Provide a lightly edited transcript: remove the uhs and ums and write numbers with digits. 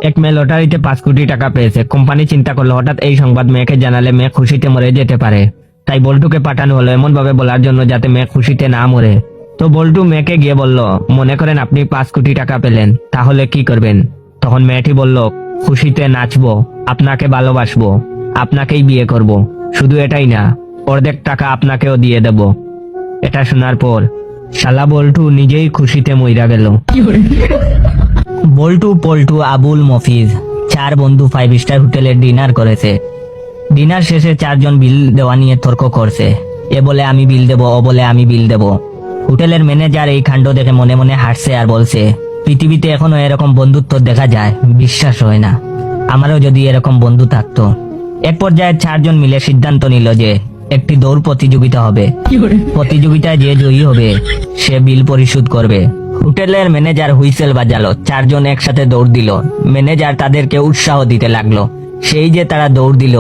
এক মেয়ে লটারিতে 5 কোটি টাকা পেয়েছে। কোম্পানি চিন্তা করলো হঠাৎ এই সংবাদ মেয়েকে জানালে মেয়ে খুশিতে মরে যেতে পারে। তাই বল্টুকে পাঠানো হলো এমন ভাবে বলার জন্য যাতে মেয়ে খুশিতে না মরে। তো বল্টু মেয়েকে গিয়ে বলল, মনে করেন আপনি 5 কোটি টাকা পেলেন, তাহলে কি করবেন? তখন মেয়েটি বলল, খুশিতে নাচবো, আপনাকে ভালোবাসবো, আপনাকেই বিয়ে করব। শুধু এটাই না, অর্ধেক টাকা আপনাকেও দিয়ে দেব। এটা শোনার পর শালা বল্টু নিজেই খুশিতে মইরা গেল। বল্টু, পল্টু, আবুল, মফিজ 4 বন্ধু 5 স্টার হোটেলে ডিনার করেছে। ডিনার শেষে 4 জন বিল দেওয়া নিয়ে তর্ক করছে। এ বলে আমি বিল দেব, ও বলে আমি বিল দেব। হোটেলের ম্যানেজার এই কাণ্ড দেখে মনে মনে হাসছে আর বলছে, পৃথিবীতে এখনো এরকম বন্ধুত্ব দেখা যায়, বিশ্বাস হয় না। আমারও যদি এরকম বন্ধু থাকতো। এক পর্যায়ে 4 জন মিলে সিদ্ধান্ত নিল যে একটি দৌড় প্রতিযোগিতা হবে। প্রতিযোগিতায় যে জয়ী হবে সে বিল পরিশোধ করবে। হোটেলের ম্যানেজার হুইসেল বাজালো। 4 জন একসাথে দৌড় দিল। ম্যানেজার তাদেরকে উৎসাহ দিতে লাগলো। সেই যে তারা দৌড় দিল,